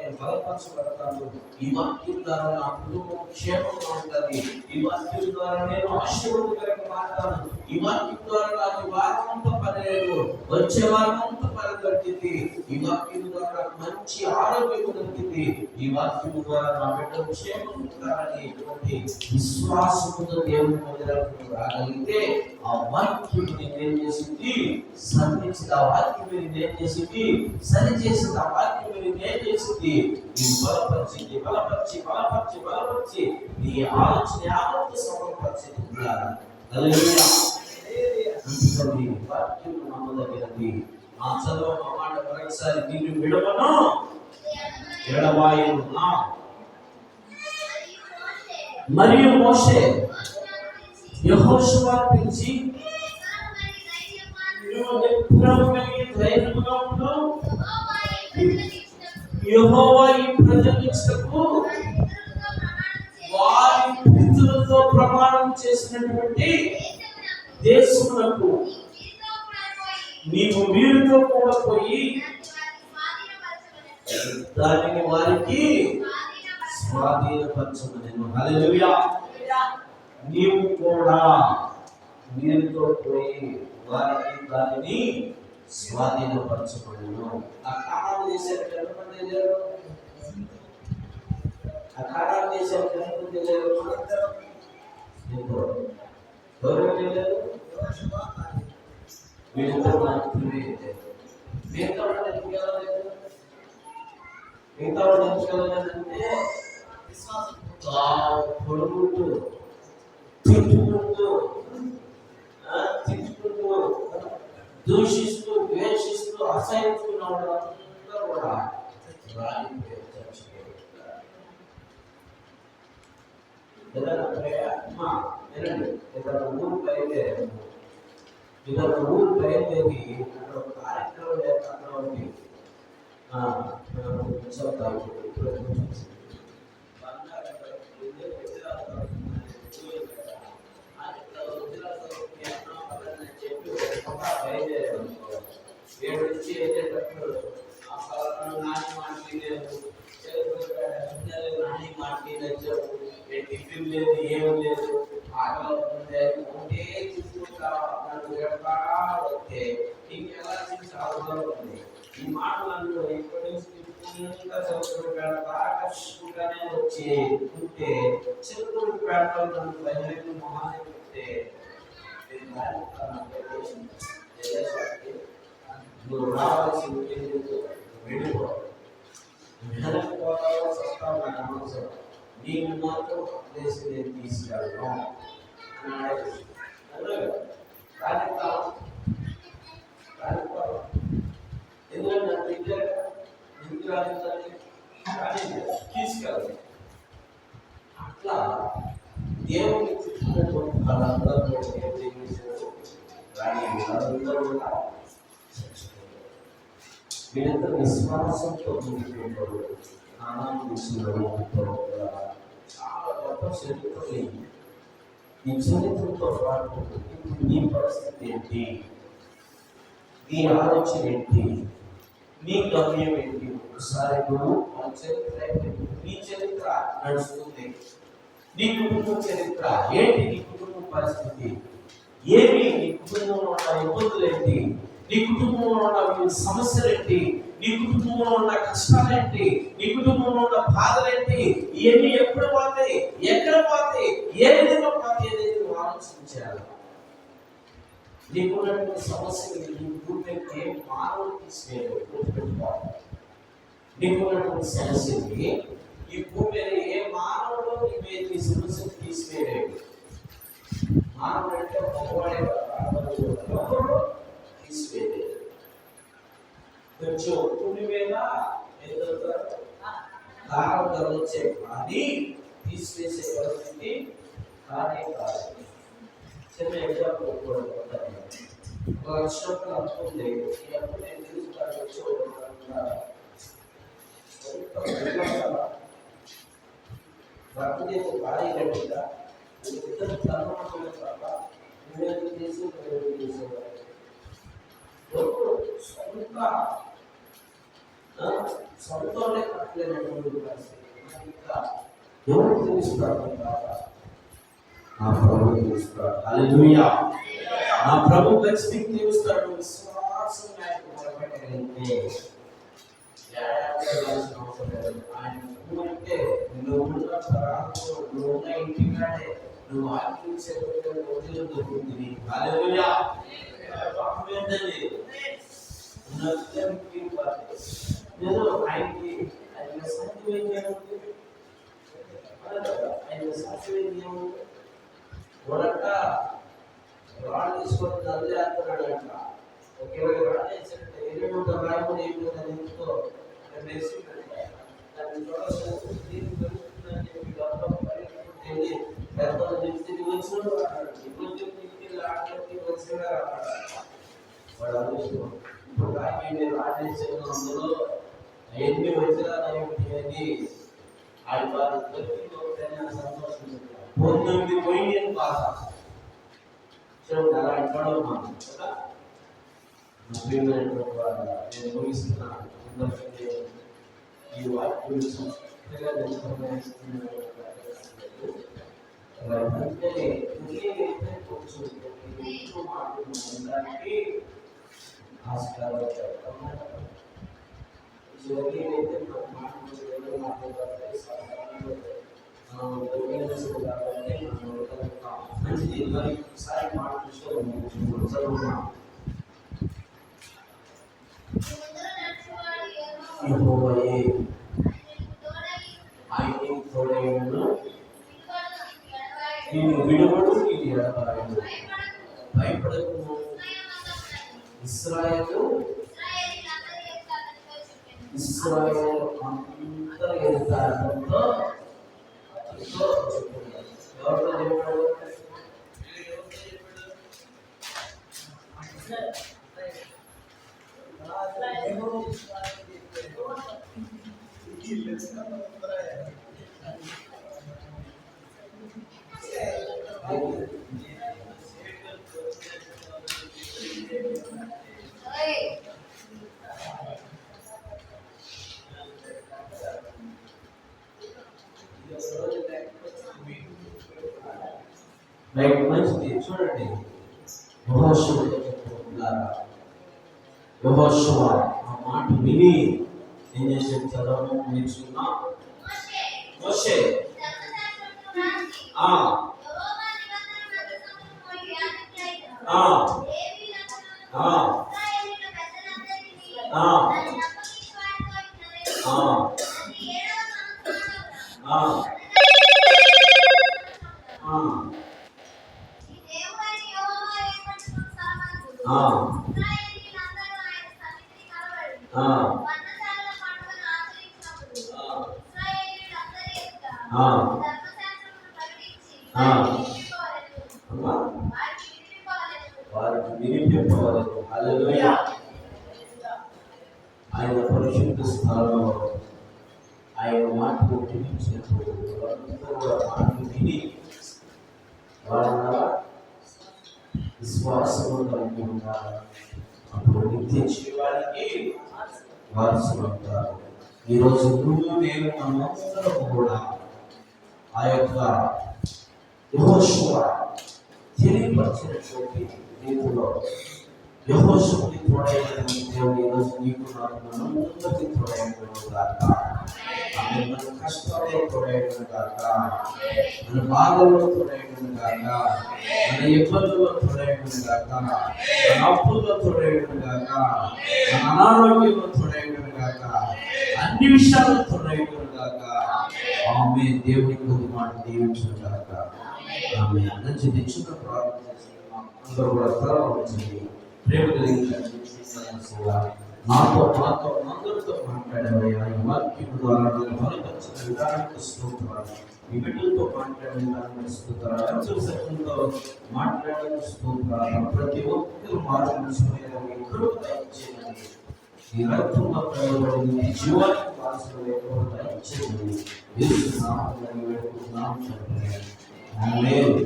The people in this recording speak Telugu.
నేను బలపరచబడతాను, ఈ వాక్యం ద్వారా నా కుటుంబం క్షేమంగా ఉంటుంది, ఈ వాక్యం ద్వారా నేను ఆశీర్వాదకరంగా మారుతాను, ఈ వాక్యం ద్వారా నాకు వారం అంతా పని లేదు, వచ్చే వారం అంతా పని దొరికింది, ఈ వాక్యం ద్వారా మంచి ఆరోగ్యం దొరికింది, ఈ వాక్యం ద్వారా నా బిడ్డలు క్షేమంగా ఉంటారని విశ్వాసంతో దేవుని మందిరానికి రాగలిగితే ఆ వాక్యం నేనేం చేసింది సరిచేసింది, ఆ వాక్యం నేనేం చేసింది సరిచేసింది, ఆ వాక్యం నేనేం చేసింది నీ బలపరిచి బలపరిచి బలపరిచి బలపరిచి నీ ఆలోచన యావత్తు సమర్పించింది. వాక్యం నమ్మదగినది. ఆ చదువు మాట మరొకసారి నిన్ను విడవను ఎడబాయను. మరియు మోషే యెహోషువను పిలిచి యెహోవా ఈ ప్రజలకు వారి పితరులతో ప్రమాణం చేసినటువంటి దేశములకు నీవు వీరితో కూడా పోయి దానిని వారికి స్వాధీనపరచమనెను. హల్లెలూయా. నీవు కూడా వీరితో పోయి వారికి దానిని స్వాధీనపరచమనెను. ఆ కారణం చేశారు ఎంతమంది వెళ్ళారు? ఆ కారణం చేశారు ఎంతమంది వెళ్ళారు? ఎవరు వెళ్ళారు? వీళ్ళిద్దరు మాత్రమే వెళ్ళారు. మిగతా వాళ్ళు ఎందుకు వెళ్ళలేదు? మిగతా వాళ్ళు ఎందుకు వెళ్ళలేదంటే పొడుగుంటూ తిట్టుకుంటూ దూషిస్తూ ద్వేషిస్తూ అసహించుకున్న వాళ్ళంతా కూడా రాలిపోయారు. ఏదైనా ఊరు బయలుదేరి అక్కడ ఒక కార్యక్రమం లేకపోతే టిఫిన్ లేదు, ఏం లేదు, ఆటలు ఒకటే తీసుకుంటా వస్తే ఇంకెలా ఉంది. ఈ మాటలను ఎప్పటి ఆకర్షించుకుంటానే వచ్చి ఉంటే చిరుకుడు పేటలు బయలు మొహాన్ని ఉంటే నువ్వు రావాల్సి వెళ్ళిపోవాలి. వెనకపోతావో వస్తావు నాకు అనవసరం, నేను మాత్రం దేశం నేను తీసుకెళ్ళను అని ఎందుకంటే తీసుకెళ్ళదు. అట్లా దేవుని తిట్టుకున్నటువంటి వాళ్ళందరూ వీళ్ళంతా విశ్వాసంతో ముందుకుంటారు. చాలా గొప్ప చరిత్ర. ఈ చరిత్రతో పాటు నీ పరిస్థితి ఏంటి, నీ ఆలోచన ఏంటి, నీ గమ్యం ఏంటి? ఒకసారి నువ్వు ఆ చరిత్ర నీ చరిత్ర నడుస్తుంది. నీ కుటుంబ చరిత్ర ఏంటి? నీ కుటుంబ పరిస్థితి ఏమి? నీ కుటుంబంలో ఉన్న ఇబ్బందులు ఏంటి? నీ కుటుంబంలో ఉన్న సమస్యలు ఏంటి? నీ కుటుంబంలో ఉన్న కష్టాలేంటి? నీ కుటుంబంలో ఉన్న బాధలేంటి? ఇవన్నీ ఎప్పుడు పోతాయి, ఎక్కడ పోతాయి, ఏ విధంగా పోతాయి అనేది నువ్వు ఆలోచించాలి. నీకున్నటువంటి సమస్యలు నీ గుర్తెత్తే మానవులు తీసుకెళ్ళి గుర్తుపెట్టుకోవాలి. నీకున్నటువంటి సమస్యని ఈ భూమి మీద ఏ మానవుడు నీ సమస్యను తీసుకెళ్ళాడు. మానవుడు అంటే మగవాడే తీసుకెళ్ళాడు. కొంచెం భూమి మీద దారం ధరవచ్చే కానీ తీసివేసే పరిస్థితి కానీ కాదు. చిన్న ఎగ్జాంపుల్ కూడా ఒక లక్షణం అనుకుంది. అప్పుడు నేను తీసుకురావచ్చు భర్త చేసే భార్య గట్టిగా ఇద్దరు తనమాట తప్ప నువ్వేది చేసి చేసేవారు. సొంత సొంతంలో కట్టలేనటువంటి పరిస్థితి. ఇంకా ఎవరు తెలుస్తాడు? నా ప్రభు తెలుస్తాడు. హల్లెలూయా. నా ప్రభు ఖచ్చితంగా తెలుస్తాడు. విశ్వాసం మొదలుపెట్టగలిగితే ఆయన అంటే నువ్వు ఉన్న ప్రాంతంలో నువ్వు ఉన్న ఇంటికాడే నువ్వు ఆలోచించే రోజులు దొరుకుతుంది. హల్లెలూయా. ఏదో ఆయనకి ఆయన సాధ్యం మొదట రాళ్ళు తీసుకొని నల్లి ఆడుతున్నాడు అంట. ఒక 20 రాళ్ళు వేసినట్టు 20 రాళ్ళు అయిపోయిందని ఎందుకో దాన్ని పెద్దలు చెప్తే వచ్చిన ఇప్పుడు చెప్తే ఆటలకి వచ్చిన వాడు ఆలోచిస్తున్నాం. ఇప్పుడు రాయి రాడేసే అందులో ఎన్ని వచ్చినా అని ఆయన వారు సంతోషం. 19 పోయి బాధ చూడండి అలా ఇంట్లో మనం కదా. నేను ముగిస్తున్నాను. ఈ వాక్యం ఆస్కారం మంచిది. మరి ఒకసారి మాట చదువుతున్నాం. ఆయన తోడైనను నేను విడువడు నేను ఎడబాయను. భయపడకుము. ఇశ్రాయేలు అంతా ఎదుగుతారంతో ఎవరితో చెప్పాడు? మంచిది. చూడండి యెహోషువ ఆ మాట విని ఏం చేసి చదవడం నేర్చుకున్నా. మోషే వారికి వినిపింపవలెను. హల్లెలూయా. ఆయన పరిశుద్ధ స్థలంలో ఆయన మాటలు వినిపించినప్పుడు మాటలు విని వాళ్ళ విశ్వాసము కలిగి ఉన్నారు. అప్పుడు నిత్య జీవానికి వారసులు అవుతారు. ఈరోజు నువ్వు నేను మనమందరం కూడా ఆ యొక్క యెహోషువ తెలియపరిచినటువంటి రీతిలో యెహోషువకి తోడైనటువంటి దేవుడు ఈరోజు నీకు నాకు మనందరికీ తోడైనటువంటి గాక. ఆమె మన కష్టాల్లో తోడైనటువంటి గాక, మన బాధల్లో తోడైనటువంటి గాక, మన ఇబ్బందుల్లో తోడైనటువంటి గాక, మన అప్పుల్లో తోడైనటువంటి గాక, మన అనారోగ్యంలో తోడైనటువంటి గాక, అన్ని విషయాల్లో తోడైనటువంటి గాక. ఆమె దేవుని కొద్ది మాట దీవించిన గాక. ఆమె నుంచి తెచ్చిన ప్రార్థన చేస్తున్నాం. అందరూ కూడా ప్రారంభించండి. ప్రేమ కలిగిన నాతో అందరితో మాట్లాడేవయ్యా. ఈ వాక్యం ద్వారా నేను బలపరిచిన విధానానికి స్తోత్రాలు. ఈ బిడ్డలతో మాట్లాడే విధానానికి స్తోత్రాలు. అంచెలతో మాట్లాడే స్తోత్రాలు. ప్రతి ఒక్కరు మార్చుకునేదాన్ని కృప దయచేయండి. ఈ రక్తంలో ప్రయోగపడింది జీవానికి వారసులు ఎక్కువ దయచేయండి. యేసు నామములో వేడుకుంటున్నాం తండ్రి. ఆమేన్.